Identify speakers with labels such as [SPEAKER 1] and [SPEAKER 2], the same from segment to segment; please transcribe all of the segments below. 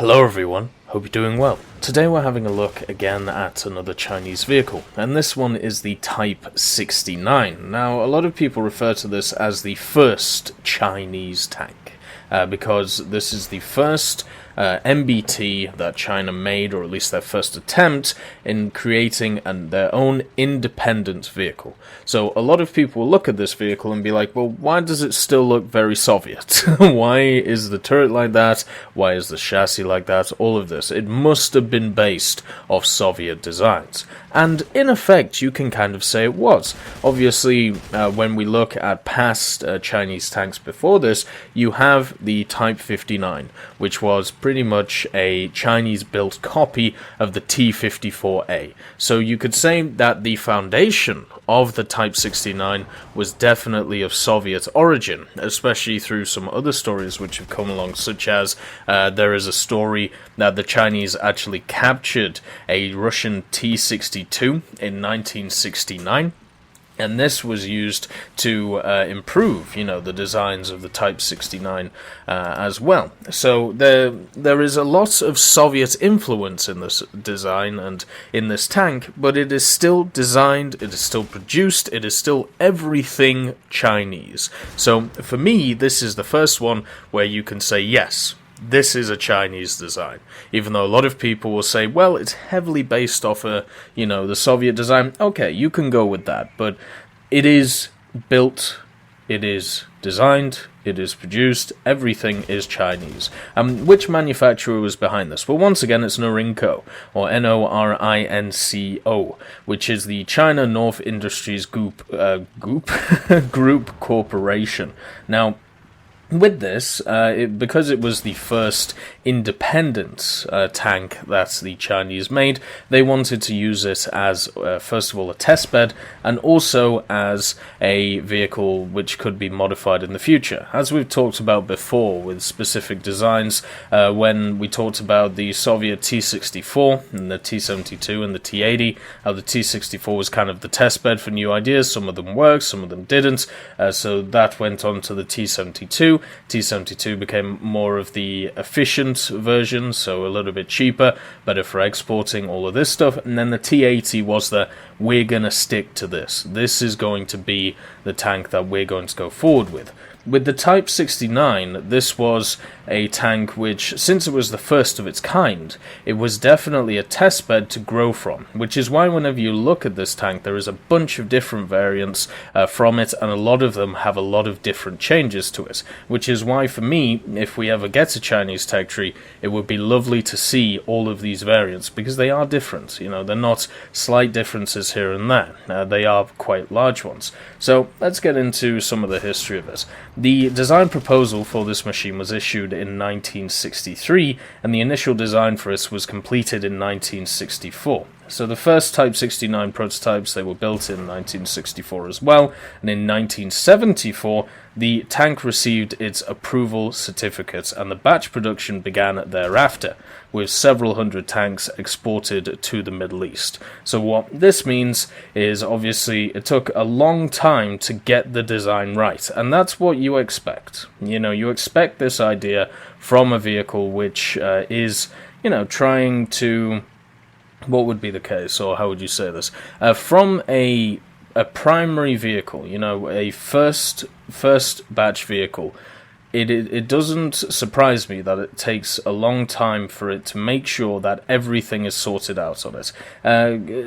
[SPEAKER 1] Hello everyone, hope you're doing well. Today we're having a look again at another Chinese vehicle, and this one is the Type 69. Now, a lot of people refer to this as the first Chinese tank, because this is the first MBT that China made, or at least their first attempt in creating their own independent vehicle. So a lot of people will look at this vehicle and be like, well, why does it still look very Soviet? Why is the turret like that? Why is the chassis like that? All of this. It must have been based off Soviet designs. And in effect, you can kind of say it was. Obviously, when we look at past Chinese tanks before this, you have the Type 59, which was pretty much a Chinese-built copy of the T-54A. So you could say that the foundation of the Type 69 was definitely of Soviet origin, especially through some other stories which have come along, such as there is a story that the Chinese actually captured a Russian T-62 in 1969. And this was used to improve, the designs of the Type 69 as well. So there is a lot of Soviet influence in this design and in this tank, but it is still designed, it is still produced, it is still everything Chinese. So for me, this is the first one where you can say, yes, this is a Chinese design, even though a lot of people will say, well, it's heavily based off the Soviet design. Okay, you can go with that, but it is built, it is designed, it is produced, everything is Chinese. Which manufacturer was behind this? Well, once again, it's Norinco, or Norinco, which is the China North Industries Group Corporation. Now, with this, because it was the first independent tank that the Chinese made, they wanted to use it as, first of all, a test bed, and also as a vehicle which could be modified in the future. As we've talked about before with specific designs, when we talked about the Soviet T-64 and the T-72 and the T-80, how the T-64 was kind of the test bed for new ideas. Some of them worked, some of them didn't, so that went on to the T-72. T-72 became more of the efficient version, so a little bit cheaper, better for exporting, all of this stuff. And then the T-80 was we're going to stick to this. This is going to be the tank that we're going to go forward with. With the Type 69, this was a tank which, since it was the first of its kind, it was definitely a test bed to grow from, which is why whenever you look at this tank, there is a bunch of different variants from it, and a lot of them have a lot of different changes to it, which is why, for me, if we ever get a Chinese tech tree, it would be lovely to see all of these variants, because they are different. They're not slight differences here and there. They are quite large ones. So let's get into some of the history of this. The design proposal for this machine was issued in 1963, and the initial design for it was completed in 1964. So the first Type 69 prototypes, they were built in 1964 as well, and in 1974 the tank received its approval certificate, and the batch production began thereafter, with several hundred tanks exported to the Middle East. So what this means is, obviously, it took a long time to get the design right, and that's what you expect. You expect this idea from a vehicle which is, trying to... What would be the case, or how would you say this? From a primary vehicle, a first batch vehicle, it doesn't surprise me that it takes a long time for it to make sure that everything is sorted out on it.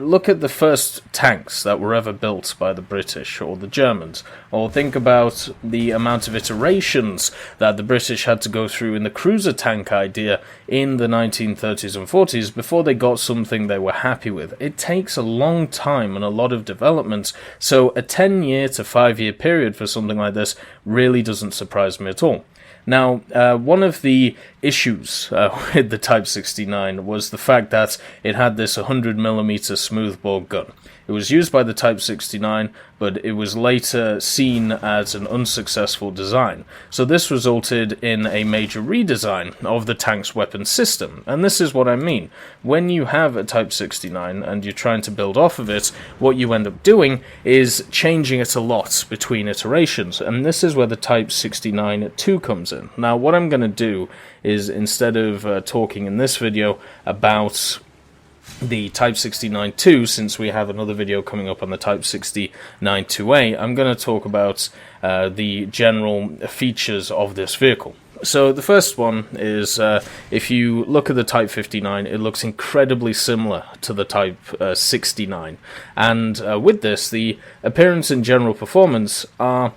[SPEAKER 1] Look at the first tanks that were ever built by the British or the Germans, or think about the amount of iterations that the British had to go through in the cruiser tank idea in the 1930s and 40s before they got something they were happy with. It takes a long time and a lot of development, so a 10-year to 5-year period for something like this really doesn't surprise me at all. Now, one of the issues with the Type 69 was the fact that it had this 100mm smoothbore gun. It was used by the Type 69, but it was later seen as an unsuccessful design. So this resulted in a major redesign of the tank's weapon system. And this is what I mean. When you have a Type 69 and you're trying to build off of it, what you end up doing is changing it a lot between iterations. And this is where the Type 69-2 comes in. Now, what I'm going to do is instead of talking in this video about the Type 69-2, since we have another video coming up on the Type 69-2A, I'm going to talk about the general features of this vehicle. So the first one is, if you look at the Type 59, it looks incredibly similar to the Type 69. And with this, the appearance and general performance are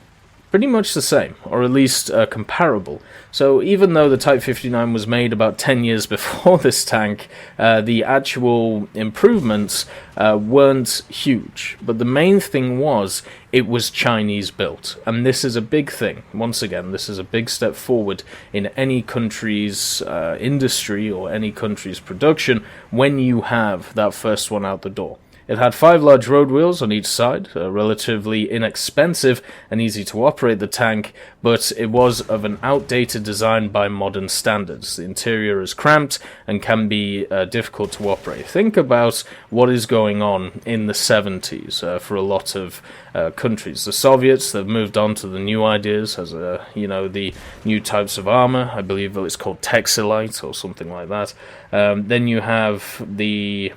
[SPEAKER 1] pretty much the same, or at least comparable. So even though the Type 59 was made about 10 years before this tank, the actual improvements weren't huge. But the main thing was, it was Chinese built. And this is a big thing. Once again, this is a big step forward in any country's industry or any country's production when you have that first one out the door. It had 5 large road wheels on each side, relatively inexpensive and easy to operate the tank, but it was of an outdated design by modern standards. The interior is cramped and can be difficult to operate. Think about what is going on in the 70s for a lot of countries. The Soviets, they've moved on to the new ideas, as the new types of armor. I believe it's called Texilite or something like that. Then you have the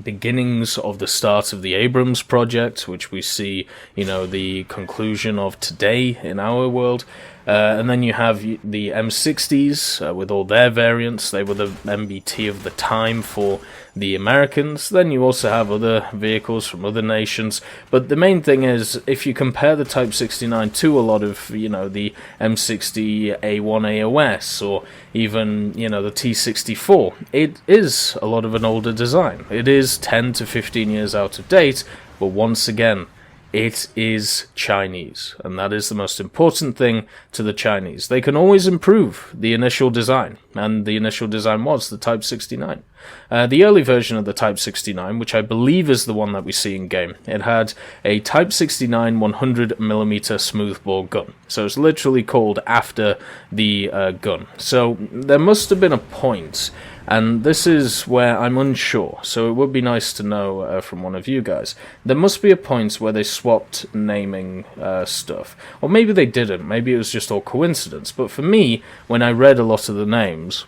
[SPEAKER 1] beginnings of the start of the Abrams project, which we see, the conclusion of today in our world. And then you have the M60s with all their variants. They were the MBT of the time for the Americans. Then you also have other vehicles from other nations. But the main thing is, if you compare the Type 69 to a lot of, the M60 A1 AOS or even, the T64, it is a lot of an older design. It is 10 to 15 years out of date, but once again, it is Chinese, and that is the most important thing to the Chinese. They can always improve the initial design, and the initial design was the Type 69. The early version of the Type 69, which I believe is the one that we see in game, it had a Type 69 100mm smoothbore gun. So it's literally called after the gun. So there must have been a point, and this is where I'm unsure, so it would be nice to know from one of you guys. There must be a point where they swapped naming stuff. Or maybe they didn't, maybe it was just all coincidence. But for me, when I read a lot of the names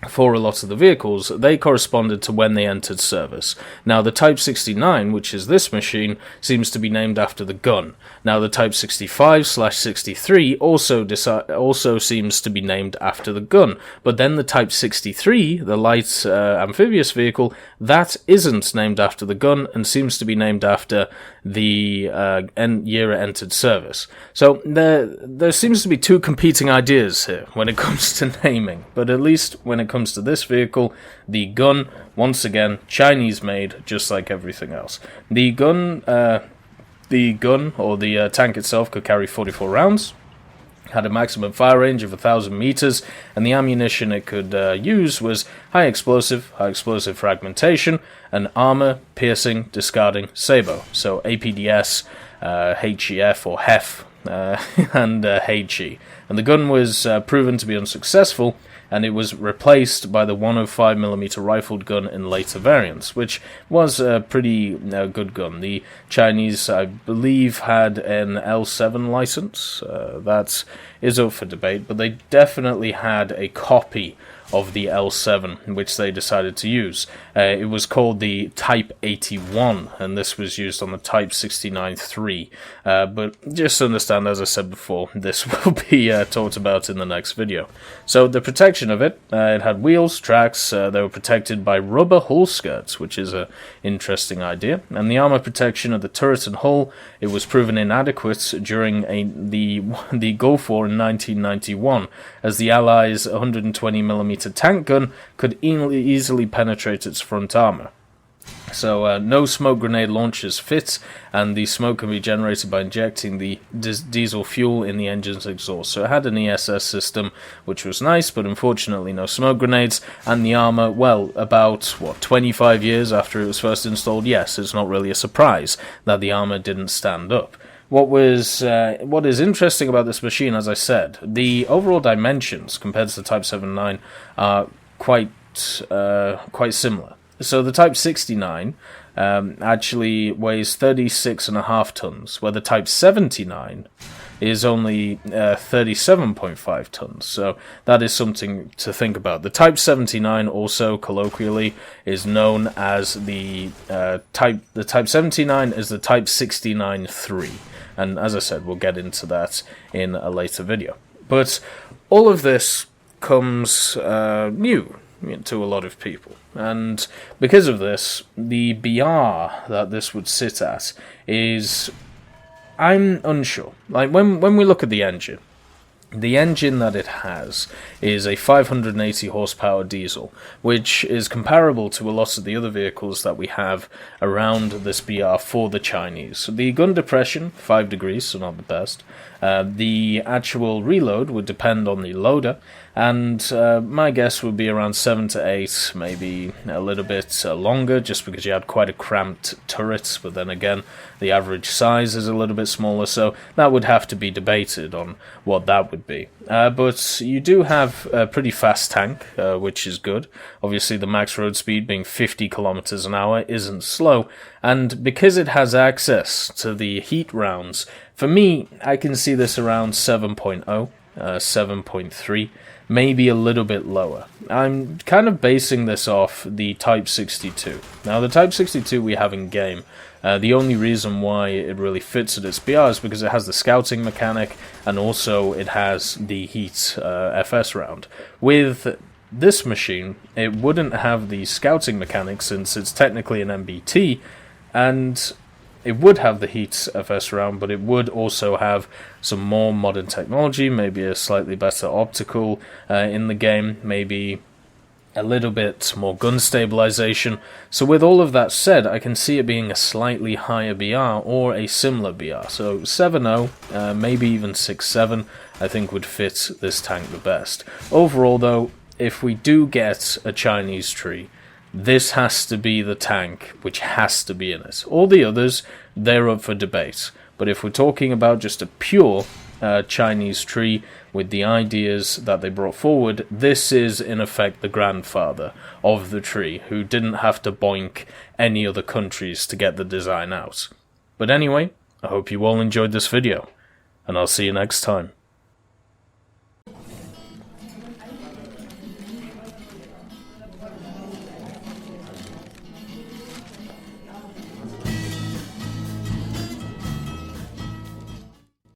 [SPEAKER 1] for a lot of the vehicles, they corresponded to when they entered service. Now, the Type 69, which is this machine, seems to be named after the gun. Now, the Type 65/63 also seems to be named after the gun. But then the Type 63, the light amphibious vehicle, that isn't named after the gun and seems to be named after the year it entered service. So there seems to be two competing ideas here when it comes to naming. But at least when it comes to this vehicle, the gun, once again, Chinese made, just like everything else. The gun or the tank itself could carry 44 rounds, had a maximum fire range of 1,000 meters, and the ammunition it could use was high explosive fragmentation, and armor, piercing, discarding, sabot. So APDS, HEF or HEF, and HE. And the gun was proven to be unsuccessful, and it was replaced by the 105mm rifled gun in later variants, which was a pretty good gun. The Chinese, I believe, had an L7 license. That is up for debate, but they definitely had a copy of the L7, which they decided to use. It was called the Type 81, and this was used on the Type 69-3. But just understand, as I said before, this will be talked about in the next video. So the protection of it, it had wheels, tracks, they were protected by rubber hull skirts, which is an interesting idea. And the armor protection of the turret and hull, it was proven inadequate during the Gulf War in 1991, as the Allies' 120mm tank gun could easily penetrate its front armor. So no smoke grenade launchers fit, and the smoke can be generated by injecting the diesel fuel in the engine's exhaust. So it had an ESS system, which was nice, but unfortunately no smoke grenades. And the armor, well, about 25 years after it was first installed, yes, it's not really a surprise that the armor didn't stand up. What is interesting about this machine, as I said, the overall dimensions compared to the Type 79 are quite similar. So the Type 69 actually weighs 36.5 tons, where the Type 79 is only 37.5 tons. So that is something to think about. The Type 79 also colloquially is known as the Type 79 is the Type 69-3. And as I said, we'll get into that in a later video. But all of this comes new to a lot of people. And because of this, the BR that this would sit at is, I'm unsure. Like, when we look at the engine that it has is a 580 horsepower diesel, which is comparable to a lot of the other vehicles that we have around this BR for the Chinese. The gun depression, 5 degrees, so not the best. The actual reload would depend on the loader, and my guess would be around 7 to 8, maybe a little bit longer, just because you had quite a cramped turret, but then again, the average size is a little bit smaller, so that would have to be debated on what that would be. But you do have a pretty fast tank, which is good. Obviously, the max road speed being 50 kilometers an hour isn't slow, and because it has access to the heat rounds, for me, I can see this around 7.0, 7.3, maybe a little bit lower. I'm kind of basing this off the Type 62. Now, the Type 62 we have in game, the only reason why it really fits at its BR is because it has the scouting mechanic, and also it has the heat FS round. With this machine, it wouldn't have the scouting mechanic since it's technically an MBT, and it would have the heat FS round, but it would also have some more modern technology, maybe a slightly better optical in the game, maybe a little bit more gun stabilization. So with all of that said, I can see it being a slightly higher BR or a similar BR. So 7.0, maybe even 6.7, I think would fit this tank the best. Overall though, if we do get a Chinese tree, this has to be the tank which has to be in it. All the others, they're up for debate. But if we're talking about just a pure Chinese tree with the ideas that they brought forward, this is in effect the grandfather of the tree, who didn't have to boink any other countries to get the design out. But anyway, I hope you all enjoyed this video, and I'll see you next time.